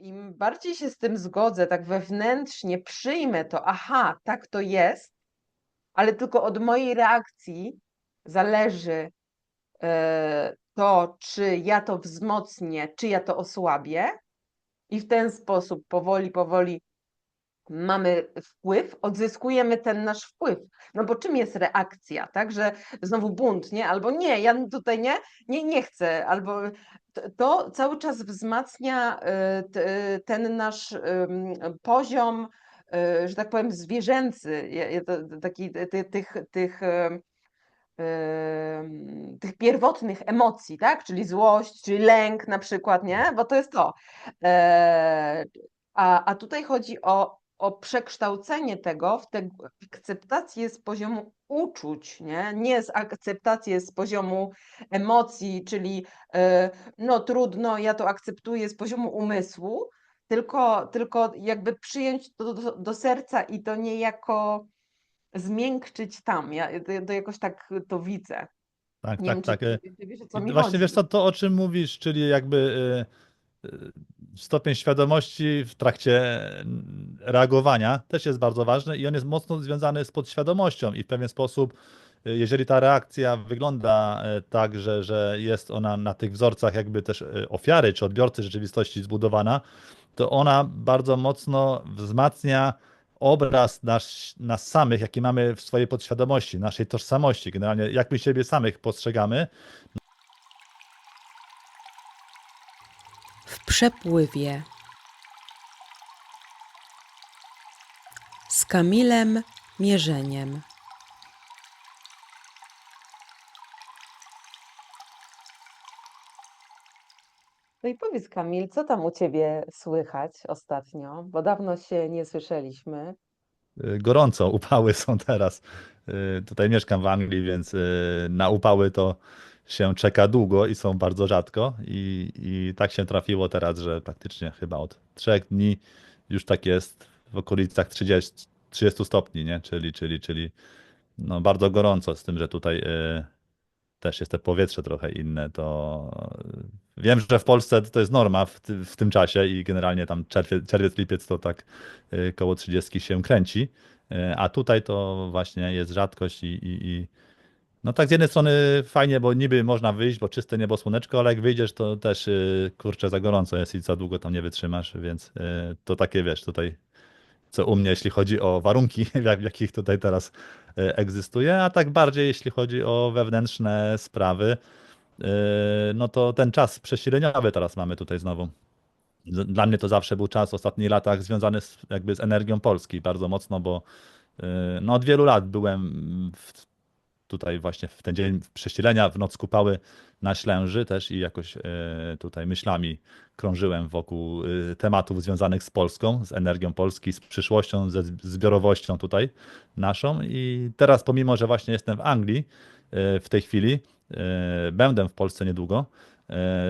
im bardziej się z tym zgodzę, tak wewnętrznie przyjmę to, aha, tak to jest, ale tylko od mojej reakcji zależy to, czy ja to wzmocnię, czy ja to osłabię, i w ten sposób powoli, powoli mamy wpływ, odzyskujemy ten nasz wpływ. No bo czym jest reakcja, tak? Że znowu bunt, nie? Albo nie, ja tutaj nie chcę, albo to cały czas wzmacnia ten nasz poziom, że tak powiem, zwierzęcy, taki tych pierwotnych emocji, tak? Czyli złość, czyli lęk na przykład, nie? Bo to jest to. E, a tutaj chodzi o przekształcenie tego w tę akceptację z poziomu uczuć, nie z akceptację z poziomu emocji, czyli no trudno, ja to akceptuję z poziomu umysłu, tylko jakby przyjąć to do serca i to niejako zmiękczyć tam. Ja to jakoś tak to widzę. Tak, Nie wiem, tak, czy tak. ty wiesz, o co I mi właśnie wiesz chodzi. co, to o czym mówisz, czyli jakby stopień świadomości w trakcie reagowania też jest bardzo ważny i on jest mocno związany z podświadomością i w pewien sposób, jeżeli ta reakcja wygląda tak, że jest ona na tych wzorcach jakby też ofiary czy odbiorcy rzeczywistości zbudowana, to ona bardzo mocno wzmacnia obraz nas samych, jaki mamy w swojej podświadomości, naszej tożsamości, generalnie jak my siebie samych postrzegamy. W przepływie z Kamilem Mierzeniem. No i powiedz, Kamil, co tam u ciebie słychać ostatnio? Bo dawno się nie słyszeliśmy. Gorąco, upały są teraz. Tutaj mieszkam w Anglii, więc na upały to się czeka długo i są bardzo rzadko. I tak się trafiło teraz, że praktycznie chyba od 3 dni już tak jest w okolicach 30 stopni, nie? Czyli no bardzo gorąco, z tym, że tutaj też jest te powietrze trochę inne, to wiem, że w Polsce to jest norma w tym czasie i generalnie tam czerwiec, lipiec to tak koło 30 się kręci, a tutaj to właśnie jest rzadkość i no tak z jednej strony fajnie, bo niby można wyjść, bo czyste niebo, słoneczko, ale jak wyjdziesz, to też kurczę za gorąco jest i za długo tam nie wytrzymasz, więc to takie wiesz, tutaj co u mnie, jeśli chodzi o warunki, w jakich tutaj teraz egzystuje, a tak bardziej jeśli chodzi o wewnętrzne sprawy, no to ten czas przesileniowy teraz mamy tutaj znowu. Dla mnie to zawsze był czas w ostatnich latach związany jakby z energią Polski bardzo mocno, bo no od wielu lat byłem tutaj właśnie w ten dzień prześcielenia, w noc kupały na Ślęży też i jakoś tutaj myślami krążyłem wokół tematów związanych z Polską, z energią Polski, z przyszłością, ze zbiorowością tutaj naszą. I teraz pomimo, że właśnie jestem w Anglii w tej chwili, będę w Polsce niedługo,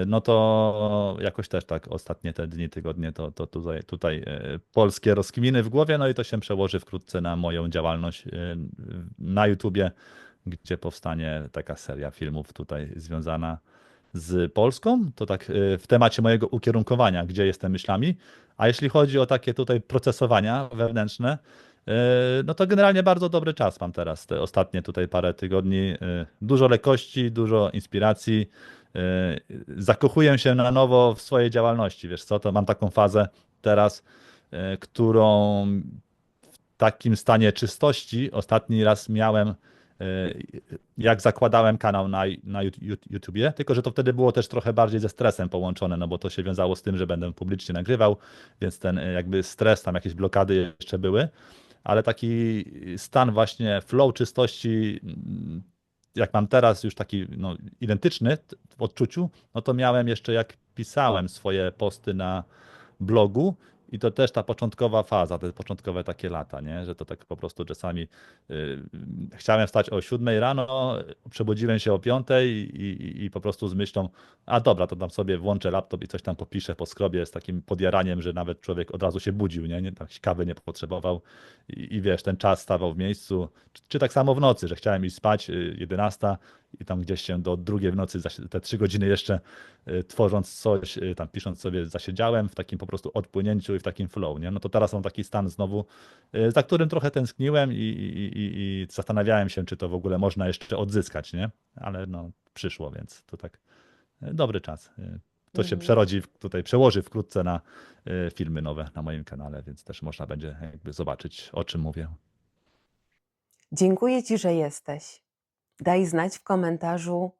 no to jakoś też tak ostatnie te dni, tygodnie to tutaj polskie rozkminy w głowie, no i to się przełoży wkrótce na moją działalność na YouTubie, gdzie powstanie taka seria filmów tutaj związana z Polską. To tak w temacie mojego ukierunkowania, gdzie jestem myślami. A jeśli chodzi o takie tutaj procesowania wewnętrzne, no to generalnie bardzo dobry czas mam teraz, te ostatnie tutaj parę tygodni. Dużo lekkości, dużo inspiracji. Zakochuję się na nowo w swojej działalności. Wiesz co, to mam taką fazę teraz, którą w takim stanie czystości ostatni raz miałem, jak zakładałem kanał na YouTubie, tylko że to wtedy było też trochę bardziej ze stresem połączone, no bo to się wiązało z tym, że będę publicznie nagrywał, więc ten jakby stres, tam jakieś blokady jeszcze były, ale taki stan właśnie flow czystości, jak mam teraz już taki no, identyczny w odczuciu, no to miałem jeszcze jak pisałem swoje posty na blogu i to też ta początkowa faza, te początkowe takie lata, nie? Że to tak po prostu czasami chciałem wstać o 7 rano, przebudziłem się o 5 i po prostu z myślą, a dobra, to tam sobie włączę laptop i coś tam popiszę, poskrobię z takim podjaraniem, że nawet człowiek od razu się budził, nie? Tak kawy nie potrzebował i wiesz, ten czas stawał w miejscu. Czy tak samo w nocy, że chciałem iść spać 11 i tam gdzieś się do 2 w nocy, te 3 godziny jeszcze tworząc coś, tam pisząc sobie zasiedziałem w takim po prostu odpłynięciu i w takim flow, nie? No to teraz mam taki stan znowu, za którym trochę tęskniłem i zastanawiałem się, czy to w ogóle można jeszcze odzyskać, nie? Ale no przyszło, więc to tak dobry czas. To się Mhm. przełoży wkrótce na filmy nowe na moim kanale, więc też można będzie jakby zobaczyć, o czym mówię. Dziękuję Ci, że jesteś. Daj znać w komentarzu,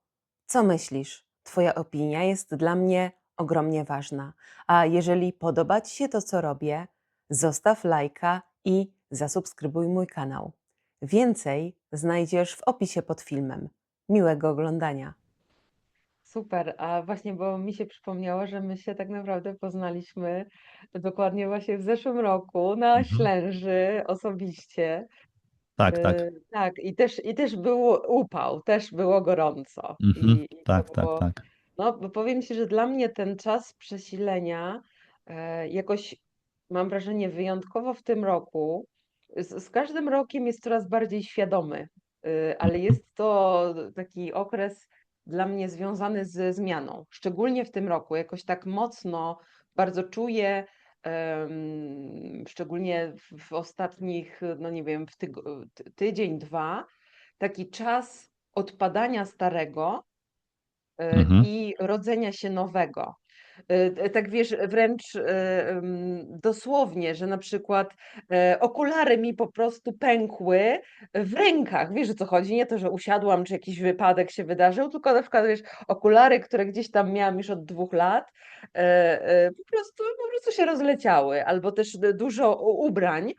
co myślisz. Twoja opinia jest dla mnie ogromnie ważna. A jeżeli podoba Ci się to, co robię, zostaw lajka i zasubskrybuj mój kanał. Więcej znajdziesz w opisie pod filmem. Miłego oglądania. Super, a właśnie, bo mi się przypomniało, że my się tak naprawdę poznaliśmy dokładnie właśnie w zeszłym roku na Mhm. Ślęży osobiście. Tak, tak. Tak, i też był upał, też było gorąco. Mhm. I to Tak, tak, było, tak. no bo powiem Ci, że dla mnie ten czas przesilenia jakoś mam wrażenie wyjątkowo w tym roku, z każdym rokiem jest coraz bardziej świadomy, ale Mhm. jest to taki okres dla mnie związany ze zmianą. Szczególnie w tym roku jakoś tak mocno bardzo czuję, szczególnie w ostatnich, no nie wiem, tydzień, 2, taki czas odpadania starego Mhm. i rodzenia się nowego. Tak wiesz, wręcz dosłownie, że na przykład okulary mi po prostu pękły w rękach. Wiesz, o co chodzi? Nie to, że usiadłam, czy jakiś wypadek się wydarzył, tylko na przykład, wiesz, okulary, które gdzieś tam miałam już od 2 lat, po prostu się rozleciały. Albo też dużo ubrań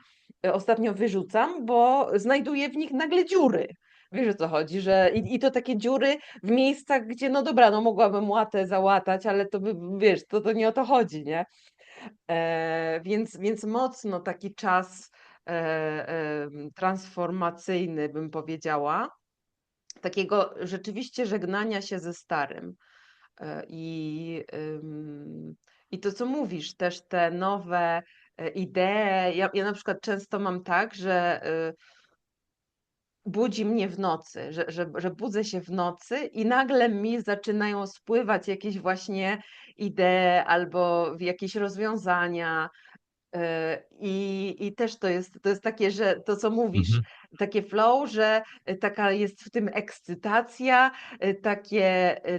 ostatnio wyrzucam, bo znajduję w nich nagle dziury. Wiesz, o co chodzi, że i to takie dziury w miejscach, gdzie no dobra, no mogłabym łatę załatać, ale to by, wiesz, to nie o to chodzi, nie? Więc mocno taki czas transformacyjny, bym powiedziała, takiego rzeczywiście żegnania się ze starym. E, I, I to, co mówisz, też te nowe idee. Ja na przykład często mam tak, że budzi mnie w nocy, że budzę się w nocy i nagle mi zaczynają spływać jakieś właśnie idee albo jakieś rozwiązania. I też to jest takie, że to, co mówisz, Mhm. takie flow, że taka jest w tym ekscytacja,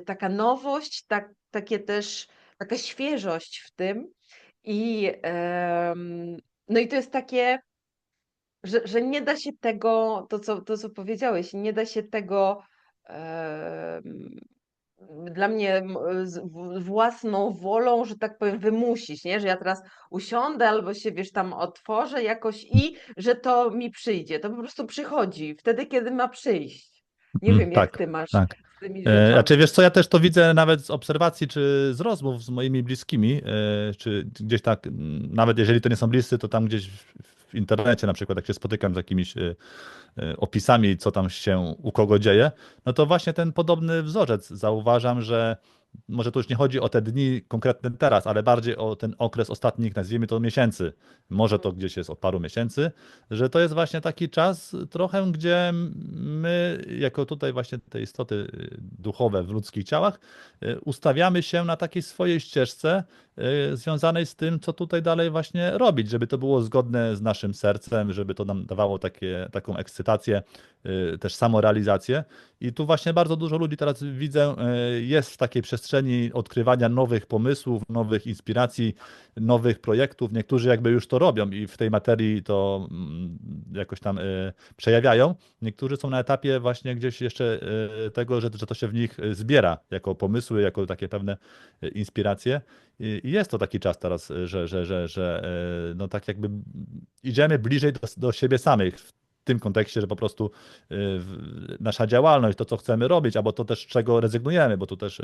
taka nowość, takie też taka świeżość w tym. I no i to jest takie, że nie da się tego, to co powiedziałeś, nie da się tego em, dla mnie własną wolą, że tak powiem, wymusić, nie? Że ja teraz usiądę albo się, wiesz, tam otworzę jakoś i że to mi przyjdzie. To po prostu przychodzi wtedy, kiedy ma przyjść. Nie wiem, jak Tak, ty masz tak. z tymi rzeczami. Znaczy wiesz co, ja też to widzę nawet z obserwacji czy z rozmów z moimi bliskimi, czy gdzieś tak, nawet jeżeli to nie są bliscy, to tam gdzieś w internecie na przykład, jak się spotykam z jakimiś opisami, co tam się u kogo dzieje, no to właśnie ten podobny wzorzec zauważam, że może to już nie chodzi o te dni konkretne teraz, ale bardziej o ten okres ostatnich, nazwijmy to miesięcy, może to gdzieś jest od paru miesięcy, że to jest właśnie taki czas trochę, gdzie my, jako tutaj właśnie te istoty duchowe w ludzkich ciałach, ustawiamy się na takiej swojej ścieżce związanej z tym, co tutaj dalej właśnie robić, żeby to było zgodne z naszym sercem, żeby to nam dawało taką ekscytację, też samorealizację. I tu właśnie bardzo dużo ludzi teraz widzę, jest w takiej przestrzeni odkrywania nowych pomysłów, nowych inspiracji, nowych projektów. Niektórzy jakby już to robią i w tej materii to jakoś tam przejawiają. Niektórzy są na etapie właśnie gdzieś jeszcze tego, że to się w nich zbiera jako pomysły, jako takie pewne inspiracje. I jest to taki czas teraz, że no tak jakby idziemy bliżej do siebie samych w tym kontekście, że po prostu nasza działalność, to co chcemy robić, albo to też czego rezygnujemy, bo tu też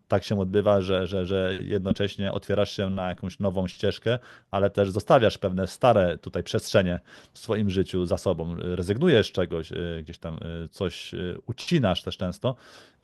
tak się odbywa, że jednocześnie otwierasz się na jakąś nową ścieżkę, ale też zostawiasz pewne stare tutaj przestrzenie w swoim życiu za sobą. Rezygnujesz z czegoś, gdzieś tam coś ucinasz też często,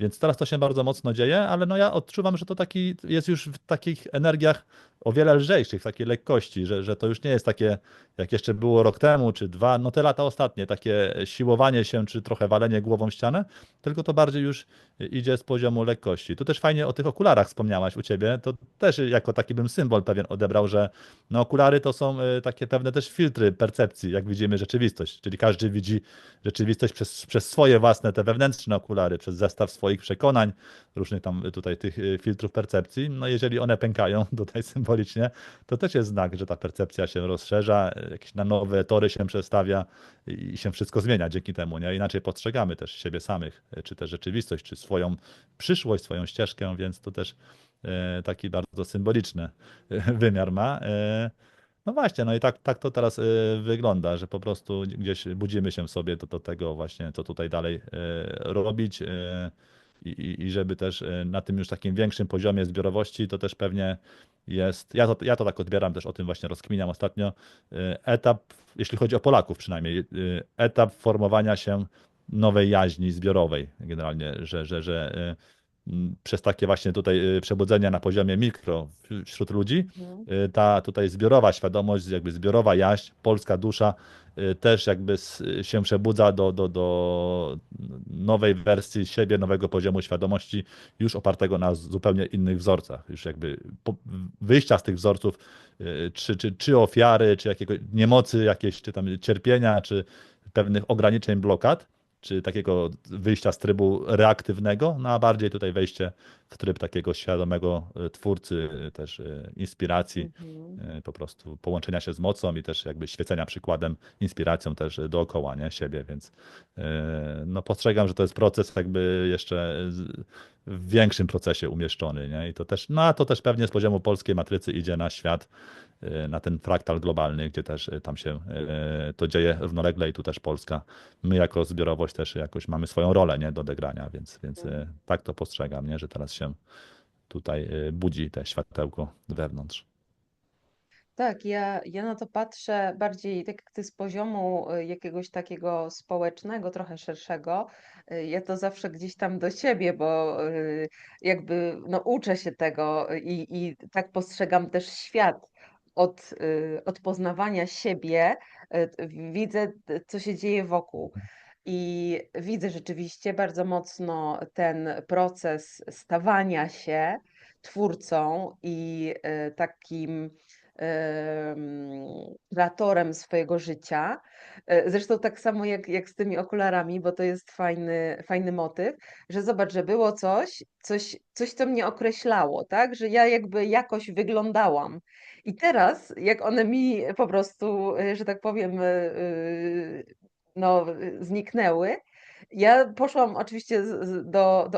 Więc teraz to się bardzo mocno dzieje, ale no ja odczuwam, że to taki jest już w takich energiach o wiele lżejszych, w takiej lekkości, że to już nie jest takie, jak jeszcze było rok temu czy dwa, no te lata ostatnie, takie siłowanie się czy trochę walenie głową w ścianę, tylko to bardziej już idzie z poziomu lekkości. Tu też fajnie o tych okularach wspomniałaś u ciebie, to też jako taki bym symbol pewien odebrał, że no okulary to są takie pewne też filtry percepcji, jak widzimy rzeczywistość, czyli każdy widzi rzeczywistość przez swoje własne te wewnętrzne okulary, przez zestaw swoich przekonań, różnych tam tutaj tych filtrów percepcji. No jeżeli one pękają tutaj symbolicznie, to też jest znak, że ta percepcja się rozszerza, jakieś na nowe tory się przestawia i się wszystko zmienia dzięki temu, nie? Inaczej postrzegamy też siebie samych, czy też rzeczywistość, czy swoją przyszłość, swoją ścieżkę, więc to też taki bardzo symboliczny wymiar ma. No właśnie, no i tak to teraz wygląda, że po prostu gdzieś budzimy się w sobie do tego właśnie, co tutaj dalej robić i żeby też na tym już takim większym poziomie zbiorowości, to też pewnie jest, ja to tak odbieram, też o tym właśnie rozkminiam ostatnio, etap, jeśli chodzi o Polaków przynajmniej, etap formowania się nowej jaźni zbiorowej generalnie, że przez takie właśnie tutaj przebudzenia na poziomie mikro wśród ludzi, Mhm. ta tutaj zbiorowa świadomość, jakby zbiorowa jaźń, polska dusza też jakby się przebudza do nowej wersji siebie, nowego poziomu świadomości, już opartego na zupełnie innych wzorcach. Już jakby wyjścia z tych wzorców, czy ofiary, czy jakiegoś niemocy jakieś, czy tam cierpienia, czy pewnych ograniczeń, blokad, czy takiego wyjścia z trybu reaktywnego, no a bardziej tutaj wejście w tryb takiego świadomego twórcy, też inspiracji, Mhm. po prostu połączenia się z mocą i też jakby świecenia przykładem, inspiracją też dookoła, nie, siebie, więc no postrzegam, że to jest proces jakby jeszcze w większym procesie umieszczony, nie, i to też, no a to też pewnie z poziomu polskiej matrycy idzie na świat, na ten fraktal globalny, gdzie też tam się to dzieje równolegle i tu też Polska. My jako zbiorowość też jakoś mamy swoją rolę, nie, do odegrania, więc tak to postrzegam, nie, że teraz się tutaj budzi te światełko wewnątrz. Tak, ja na to patrzę bardziej tak jak ty z poziomu jakiegoś takiego społecznego, trochę szerszego. Ja to zawsze gdzieś tam do siebie, bo jakby no, uczę się tego i tak postrzegam też świat. Od poznawania siebie widzę, co się dzieje wokół. I widzę rzeczywiście bardzo mocno ten proces stawania się twórcą i takim kreatorem swojego życia. Zresztą tak samo jak z tymi okularami, bo to jest fajny motyw, że zobacz, że było coś, co mnie określało, tak? Że ja jakby jakoś wyglądałam. I teraz, jak one mi po prostu, że tak powiem, no, zniknęły, ja poszłam oczywiście do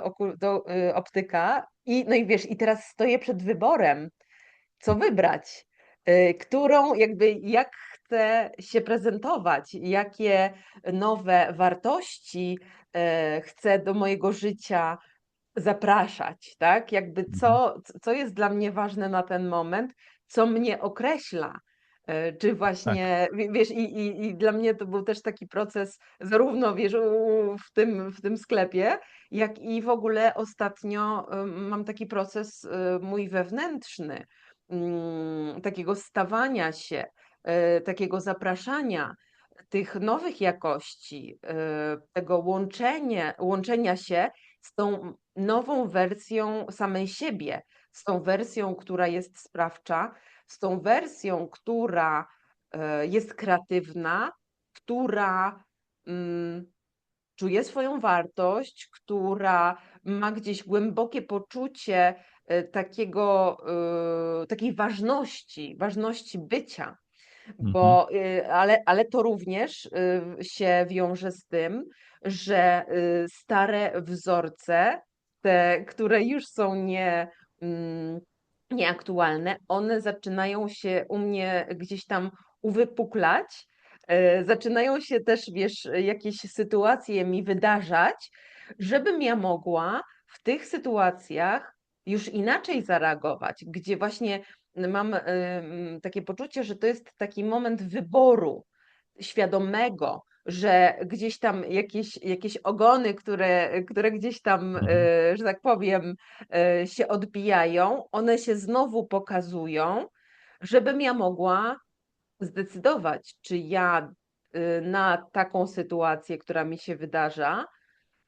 optyka i no i wiesz, i teraz stoję przed wyborem, co wybrać, którą jakby jak chcę się prezentować, jakie nowe wartości, chcę do mojego życia zapraszać, tak? Jakby Mhm. co jest dla mnie ważne na ten moment, co mnie określa. Czy Tak. właśnie, wiesz, i dla mnie to był też taki proces, zarówno wiesz, w tym sklepie, jak i w ogóle ostatnio mam taki proces mój wewnętrzny, takiego stawania się, takiego zapraszania tych nowych jakości, tego łączenia się z tą nową wersją samej siebie, z tą wersją, która jest sprawcza, z tą wersją, która jest kreatywna, która mm, czuje swoją wartość, która ma gdzieś głębokie poczucie takiej ważności bycia. Mhm. Ale to również się wiąże z tym, że stare wzorce, te, które już są mm, nieaktualne, one zaczynają się u mnie gdzieś tam uwypuklać. Zaczynają się też, wiesz, jakieś sytuacje mi wydarzać, żebym ja mogła w tych sytuacjach już inaczej zareagować, gdzie właśnie mam takie poczucie, że to jest taki moment wyboru świadomego, że gdzieś tam jakieś ogony, które gdzieś tam, Mhm. że tak powiem, się odbijają, one się znowu pokazują, żebym ja mogła zdecydować, czy ja na taką sytuację, która mi się wydarza,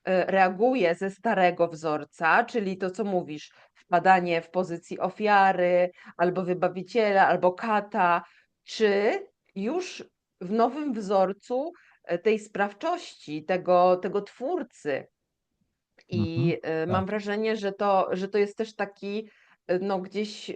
reaguję ze starego wzorca, czyli to, co mówisz, wpadanie w pozycji ofiary, albo wybawiciela, albo kata, czy już w nowym wzorcu tej sprawczości, tego twórcy. Mhm. I mam Tak. wrażenie, że to jest też taki no gdzieś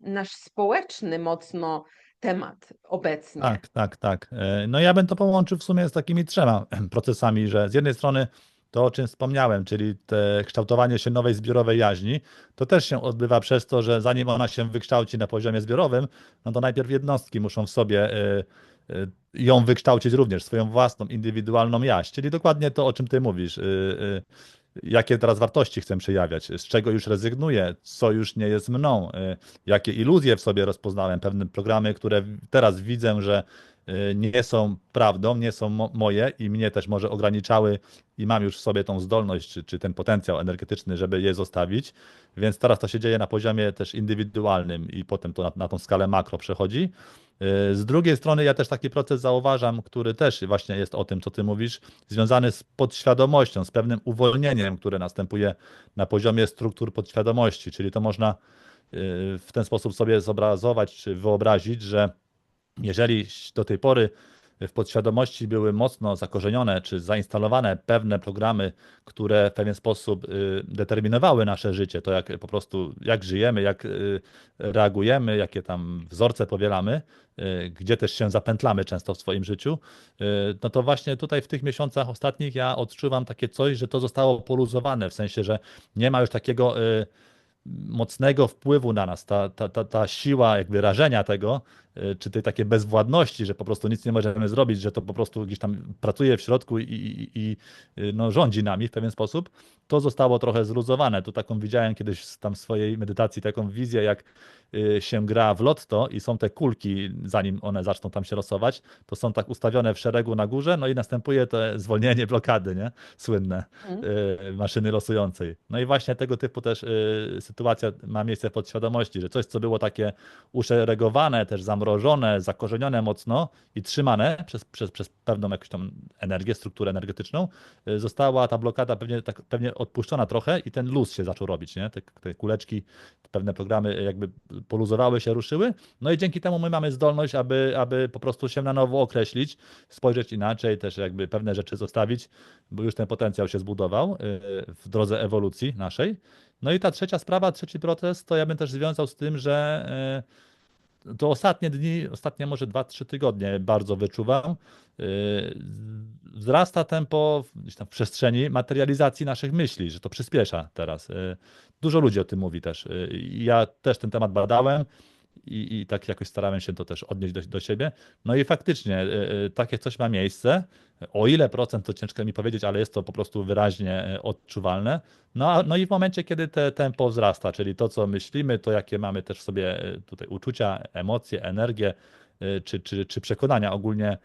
nasz społeczny mocno temat obecnie. Tak, tak, tak. No ja bym to połączył w sumie z takimi trzema procesami, że z jednej strony to, o czym wspomniałem, czyli te kształtowanie się nowej zbiorowej jaźni, to też się odbywa przez to, że zanim ona się wykształci na poziomie zbiorowym, no to najpierw jednostki muszą w sobie ją wykształcić również, swoją własną, indywidualną jaźń, czyli dokładnie to, o czym ty mówisz. Jakie teraz wartości chcę przejawiać, z czego już rezygnuję, co już nie jest mną, jakie iluzje w sobie rozpoznałem, pewne programy, które teraz widzę, że nie są prawdą, nie są moje i mnie też może ograniczały i mam już w sobie tą zdolność, czy ten potencjał energetyczny, żeby je zostawić, więc teraz to się dzieje na poziomie też indywidualnym i potem to na tą skalę makro przechodzi. Z drugiej strony ja też taki proces zauważam, który też właśnie jest o tym, co ty mówisz, związany z podświadomością, z pewnym uwolnieniem, które następuje na poziomie struktur podświadomości, czyli to można w ten sposób sobie zobrazować czy wyobrazić, że jeżeli do tej pory w podświadomości były mocno zakorzenione czy zainstalowane pewne programy, które w pewien sposób determinowały nasze życie, to jak po prostu jak żyjemy, jak reagujemy, jakie tam wzorce powielamy, gdzie też się zapętlamy często w swoim życiu, no to właśnie tutaj w tych miesiącach ostatnich ja odczuwam takie coś, że to zostało poluzowane, w sensie, że nie ma już takiego mocnego wpływu na nas, ta siła jakby rażenia tego, czy tej takiej bezwładności, że po prostu nic nie możemy zrobić, że to po prostu gdzieś tam pracuje w środku i no, rządzi nami w pewien sposób, to zostało trochę zluzowane. Tu taką widziałem kiedyś tam w swojej medytacji taką wizję, jak się gra w lotto i są te kulki, zanim one zaczną tam się losować, to są tak ustawione w szeregu na górze, no i następuje to zwolnienie blokady, nie? Słynne Mhm. maszyny losującej. No i właśnie tego typu też sytuacja ma miejsce w podświadomości, że coś, co było takie uszeregowane, też zamrożone, zakorzenione mocno i trzymane przez pewną jakąś tam energię, strukturę energetyczną, została ta blokada pewnie odpuszczona trochę i ten luz się zaczął robić, nie? Te kuleczki, pewne programy jakby poluzowały się, ruszyły, no i dzięki temu my mamy zdolność, aby po prostu się na nowo określić, spojrzeć inaczej, też jakby pewne rzeczy zostawić, bo już ten potencjał się zbudował w drodze ewolucji naszej. No i ta trzecia sprawa, trzeci proces, to ja bym też związał z tym, że to ostatnie dni, ostatnie może 2-3 tygodnie bardzo wyczuwam, wzrasta tempo gdzieś tam w przestrzeni materializacji naszych myśli, że to przyspiesza teraz. Dużo ludzi o tym mówi też. Ja też ten temat badałem i tak jakoś starałem się to też odnieść do siebie. No i faktycznie takie coś ma miejsce. O ile procent, to ciężko mi powiedzieć, ale jest to po prostu wyraźnie odczuwalne. No i w momencie, kiedy te tempo wzrasta, czyli to, co myślimy, to jakie mamy też w sobie tutaj uczucia, emocje, energię, czy przekonania ogólnie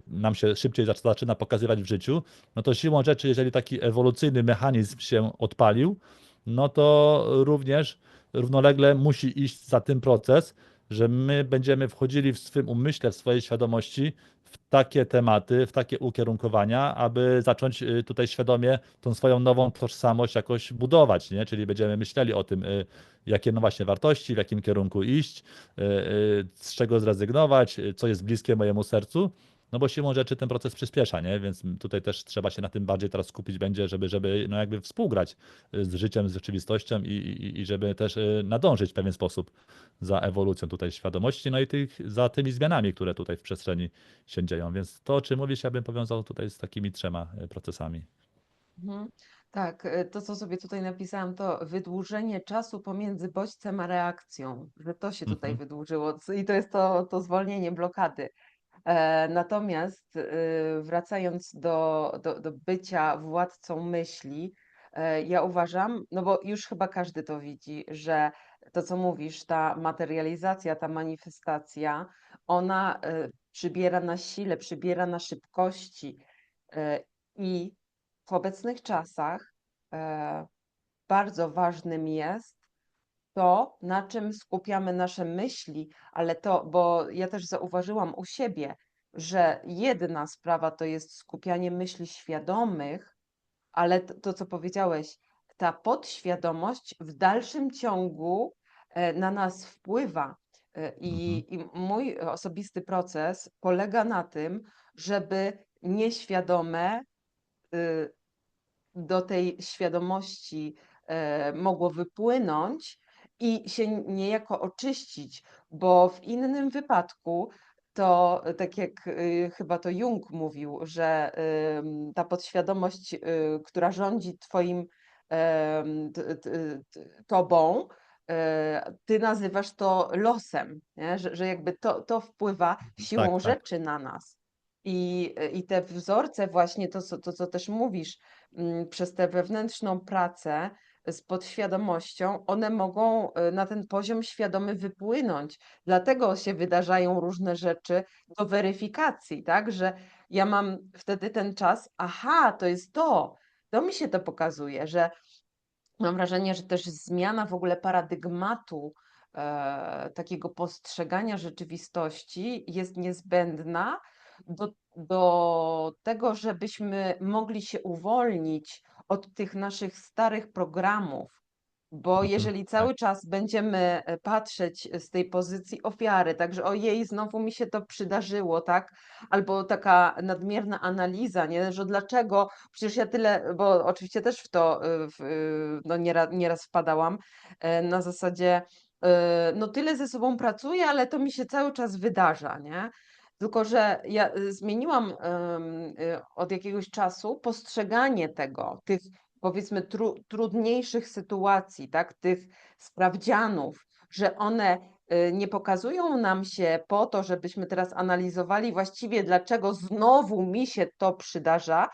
nam się szybciej zaczyna pokazywać w życiu, no to siłą rzeczy, jeżeli taki ewolucyjny mechanizm się odpalił, no to również równolegle musi iść za tym proces, że my będziemy wchodzili w swym umyśle, w swojej świadomości w takie tematy, w takie ukierunkowania, aby zacząć tutaj świadomie tą swoją nową tożsamość jakoś budować, nie? Czyli będziemy myśleli o tym, jakie no właśnie wartości, w jakim kierunku iść, z czego zrezygnować, co jest bliskie mojemu sercu. No bo siłą rzeczy ten proces przyspiesza, nie? Więc tutaj też trzeba się na tym bardziej teraz skupić będzie, żeby no jakby współgrać z życiem, z rzeczywistością i żeby też nadążyć w pewien sposób za ewolucją tutaj świadomości, no i za tymi zmianami, które tutaj w przestrzeni się dzieją. Więc to, o czym mówisz, ja bym powiązał tutaj z takimi trzema procesami. Mhm. Tak, to co sobie tutaj napisałam, to wydłużenie czasu pomiędzy bodźcem a reakcją, że to się tutaj Mhm. wydłużyło i to jest to zwolnienie blokady. Natomiast wracając do bycia władcą myśli, ja uważam, no bo już chyba każdy to widzi, że to, co mówisz, ta materializacja, ta manifestacja, ona przybiera na sile, przybiera na szybkości. I w obecnych czasach bardzo ważnym jest to, na czym skupiamy nasze myśli, ale to, bo ja też zauważyłam u siebie, że jedna sprawa to jest skupianie myśli świadomych, ale to, co powiedziałeś, ta podświadomość w dalszym ciągu na nas wpływa. Mhm. I mój osobisty proces polega na tym, żeby nieświadome y, do tej świadomości mogło wypłynąć i się niejako oczyścić, bo w innym wypadku to, tak jak chyba to Jung mówił, że ta podświadomość, która rządzi twoim tobą, ty nazywasz to losem, nie? Że jakby to wpływa siłą Tak, tak. rzeczy na nas. I te wzorce właśnie, to co też mówisz, przez tę wewnętrzną pracę z podświadomością, one mogą na ten poziom świadomy wypłynąć. Dlatego się wydarzają różne rzeczy do weryfikacji, tak? Że ja mam wtedy ten czas, aha, to jest to mi się to pokazuje, że mam wrażenie, że też zmiana w ogóle paradygmatu takiego postrzegania rzeczywistości jest niezbędna do tego, żebyśmy mogli się uwolnić od tych naszych starych programów. Bo Mhm. jeżeli Tak. cały czas będziemy patrzeć z tej pozycji ofiary, także ojej, znowu mi się to przydarzyło, tak? Albo taka nadmierna analiza, nie? Że dlaczego przecież ja tyle, bo oczywiście też w to no nieraz wpadałam na zasadzie, no tyle ze sobą pracuję, ale to mi się cały czas wydarza, nie? Tylko, że ja zmieniłam od jakiegoś czasu postrzeganie tego, tych powiedzmy trudniejszych sytuacji, tak, tych sprawdzianów, że one nie pokazują nam się po to, żebyśmy teraz analizowali właściwie, dlaczego znowu mi się to przydarza,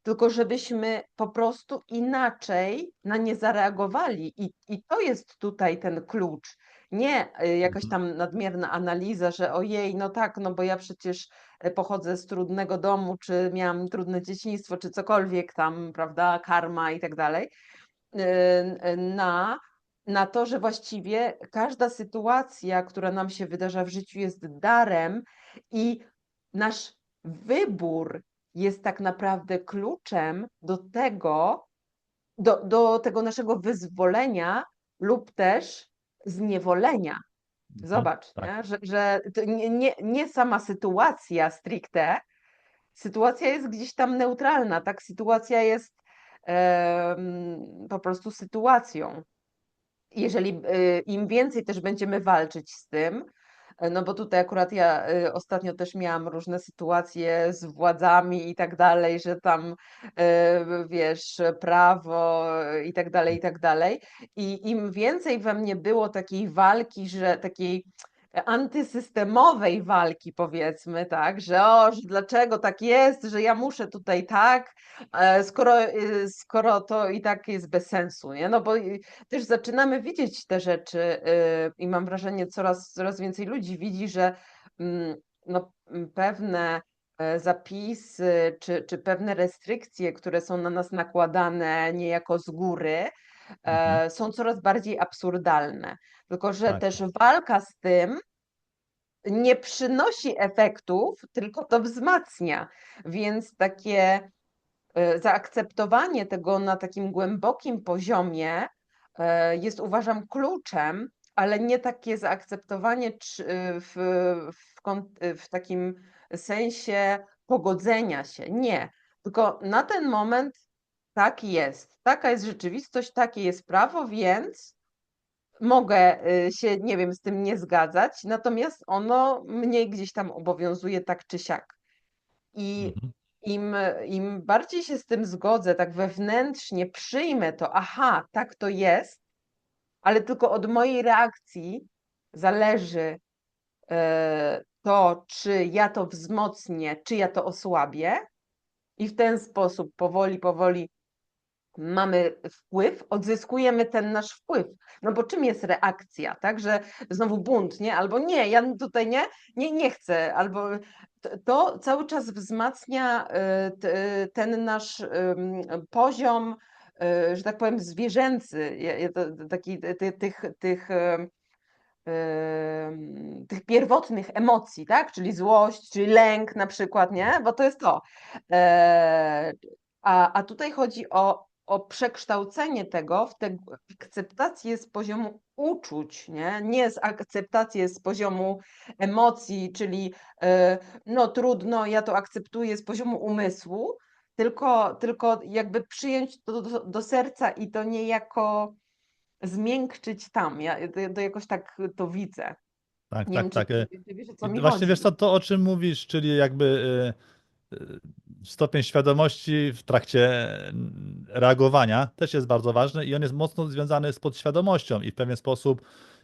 tylko żebyśmy po prostu inaczej na nie zareagowali. I to jest tutaj ten klucz. Nie jakaś Mhm. tam nadmierna analiza, że ojej, no tak, no bo ja przecież pochodzę z trudnego domu, czy miałam trudne dzieciństwo, czy cokolwiek tam, prawda, karma i tak dalej, na, na to, że właściwie każda sytuacja, która nam się wydarza w życiu, jest darem i nasz wybór jest tak naprawdę kluczem do tego naszego wyzwolenia lub też zniewolenia. Mhm. Zobacz, Tak. nie? Że to nie sama sytuacja stricte, sytuacja jest gdzieś tam neutralna, tak? Sytuacja jest po prostu sytuacją. Jeżeli im więcej też będziemy walczyć z tym, no bo tutaj akurat ja ostatnio też miałam różne sytuacje z władzami i tak dalej, że tam wiesz, prawo i tak dalej, i tak dalej. I im więcej we mnie było takiej walki, że takiej antysystemowej walki, powiedzmy, tak, że dlaczego tak jest, że ja muszę tutaj tak, skoro to i tak jest bez sensu, nie? No bo też zaczynamy widzieć te rzeczy i mam wrażenie, coraz więcej ludzi widzi, że no, pewne zapisy czy pewne restrykcje, które są na nas nakładane niejako z góry, Mhm. są coraz bardziej absurdalne. Tylko, że Tak, też tak. walka z tym nie przynosi efektów, tylko to wzmacnia. Więc takie zaakceptowanie tego na takim głębokim poziomie jest, uważam, kluczem, ale nie takie zaakceptowanie w takim sensie pogodzenia się. Nie, tylko na ten moment tak jest. Taka jest rzeczywistość, takie jest prawo, więc mogę się, nie wiem, z tym nie zgadzać, natomiast ono mnie gdzieś tam obowiązuje tak czy siak. I Mhm. im bardziej się z tym zgodzę, tak wewnętrznie przyjmę to, aha, tak to jest, ale tylko od mojej reakcji zależy to, czy ja to wzmocnię, czy ja to osłabię, i w ten sposób powoli, powoli mamy wpływ, odzyskujemy ten nasz wpływ. No bo czym jest reakcja, tak? Że znowu bunt, nie? Albo nie, ja tutaj nie chcę, albo to cały czas wzmacnia ten nasz poziom, że tak powiem, zwierzęcy, taki tych pierwotnych emocji, tak? Czyli złość, czyli lęk na przykład, nie? Bo to jest to. E, a tutaj chodzi o przekształcenie tego w tę akceptację z poziomu uczuć, nie z akceptację z poziomu emocji, czyli no trudno, ja to akceptuję z poziomu umysłu, tylko jakby przyjąć to do serca i to niejako zmiękczyć tam. Ja to jakoś tak to widzę. Tak, Nie wiem, tak, czy tak. ty wiesz, o co I mi właśnie wiesz chodzi. co, to o czym mówisz, czyli jakby stopień świadomości w trakcie reagowania też jest bardzo ważny i on jest mocno związany z podświadomością i w pewien sposób,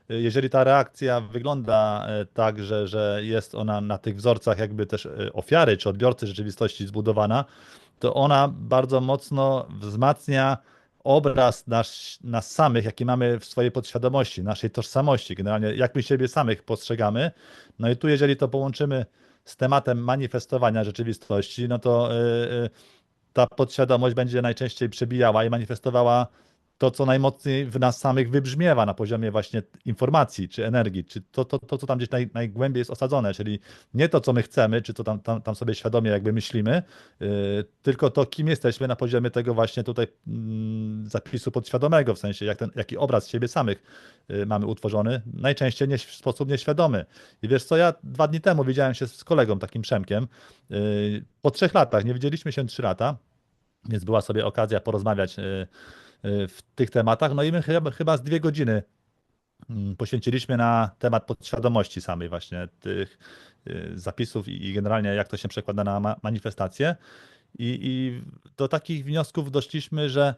jeżeli ta reakcja wygląda tak, że jest ona na tych wzorcach jakby też ofiary czy odbiorcy rzeczywistości zbudowana, to ona bardzo mocno wzmacnia obraz nas samych, jaki mamy w swojej podświadomości, naszej tożsamości, generalnie jak my siebie samych postrzegamy. No i tu, jeżeli to połączymy z tematem manifestowania rzeczywistości, no to ta podświadomość będzie najczęściej przebijała i manifestowała to, co najmocniej w nas samych wybrzmiewa na poziomie właśnie informacji czy energii, czy to co tam gdzieś najgłębiej jest osadzone, czyli nie to, co my chcemy, czy co tam sobie świadomie jakby myślimy, tylko to, kim jesteśmy na poziomie tego właśnie tutaj zapisu podświadomego, w sensie jaki obraz siebie samych mamy utworzony, najczęściej w sposób nieświadomy. I wiesz co, ja 2 dni temu widziałem się z kolegą, takim Przemkiem, po 3 latach, nie widzieliśmy się 3 lata, więc była sobie okazja porozmawiać w tych tematach. No i my chyba z 2 godziny poświęciliśmy na temat podświadomości samej właśnie tych zapisów i generalnie jak to się przekłada na manifestację. I do takich wniosków doszliśmy, że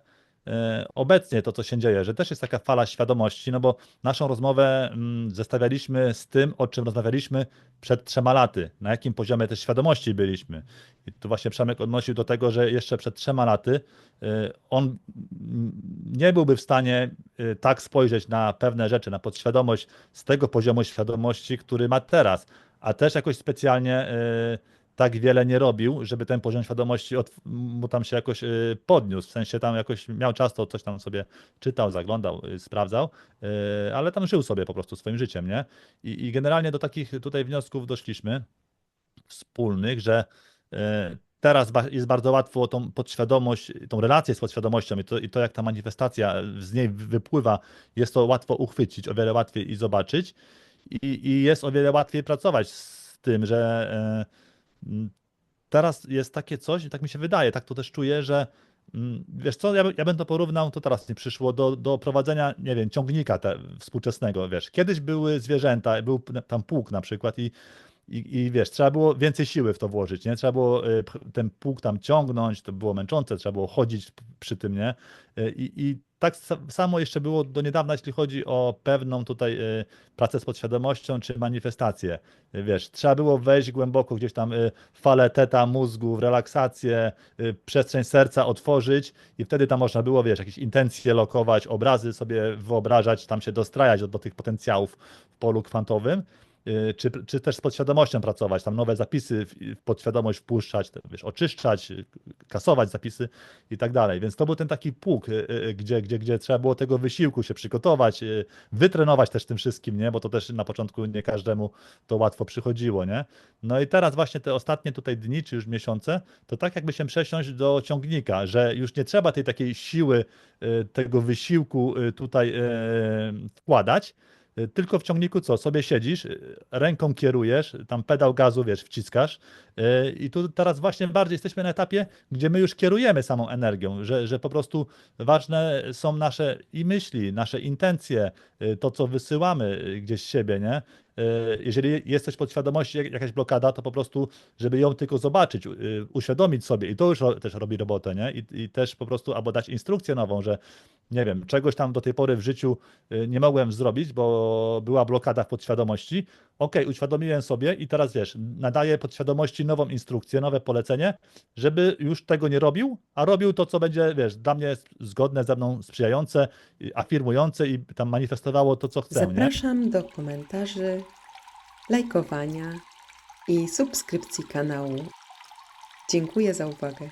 obecnie to, co się dzieje, że też jest taka fala świadomości, no bo naszą rozmowę zestawialiśmy z tym, o czym rozmawialiśmy przed 3 laty, na jakim poziomie też świadomości byliśmy. I tu właśnie Przemek odnosił do tego, że jeszcze przed 3 laty on nie byłby w stanie tak spojrzeć na pewne rzeczy, na podświadomość z tego poziomu świadomości, który ma teraz, a też jakoś specjalnie tak wiele nie robił, żeby ten poziom świadomości mu tam się jakoś podniósł. W sensie tam jakoś miał czas, to coś tam sobie czytał, zaglądał, sprawdzał, ale tam żył sobie po prostu swoim życiem, nie? I generalnie do takich tutaj wniosków doszliśmy wspólnych, że teraz jest bardzo łatwo tą podświadomość, tą relację z podświadomością i to jak ta manifestacja z niej wypływa, jest to łatwo uchwycić, o wiele łatwiej i zobaczyć i jest o wiele łatwiej pracować z tym, że teraz jest takie coś, i tak mi się wydaje, tak to też czuję, że wiesz co, ja bym to porównał, to teraz mi przyszło, do prowadzenia, nie wiem, ciągnika współczesnego, wiesz. Kiedyś były zwierzęta, był tam pług na przykład i wiesz, trzeba było więcej siły w to włożyć, nie? Trzeba było ten pług tam ciągnąć, to było męczące, trzeba było chodzić przy tym, nie? I tak samo jeszcze było do niedawna, jeśli chodzi o pewną tutaj pracę z podświadomością czy manifestację. Wiesz, trzeba było wejść głęboko gdzieś tam w falę teta mózgu, w relaksację, przestrzeń serca otworzyć i wtedy tam można było, wiesz, jakieś intencje lokować, obrazy sobie wyobrażać, tam się dostrajać do tych potencjałów w polu kwantowym. Czy też z podświadomością pracować, tam nowe zapisy w podświadomość wpuszczać, wiesz, oczyszczać, kasować zapisy i tak dalej. Więc to był ten taki pług, gdzie trzeba było tego wysiłku się przygotować, wytrenować też tym wszystkim, nie? Bo to też na początku nie każdemu to łatwo przychodziło, nie? No i teraz właśnie te ostatnie tutaj dni, czy już miesiące, to tak jakby się przesiąść do ciągnika, że już nie trzeba tej takiej siły, tego wysiłku tutaj wkładać, tylko w ciągniku co? Sobie siedzisz, ręką kierujesz, tam pedał gazu, wiesz, wciskasz i tu teraz właśnie bardziej jesteśmy na etapie, gdzie my już kierujemy samą energią, że po prostu ważne są nasze i myśli, nasze intencje, to co wysyłamy gdzieś z siebie, nie? Jeżeli jest coś podświadomości, jakaś blokada, to po prostu, żeby ją tylko zobaczyć, uświadomić sobie i to już też robi robotę, nie? I też po prostu albo dać instrukcję nową, że nie wiem, czegoś tam do tej pory w życiu nie mogłem zrobić, bo była blokada w podświadomości. Okej, uświadomiłem sobie i teraz wiesz, nadaję podświadomości nową instrukcję, nowe polecenie, żeby już tego nie robił, a robił to, co będzie, wiesz, dla mnie zgodne ze mną, sprzyjające, afirmujące i tam manifestowało to, co chcę, nie? Zapraszam do komentarzy, lajkowania i subskrypcji kanału. Dziękuję za uwagę.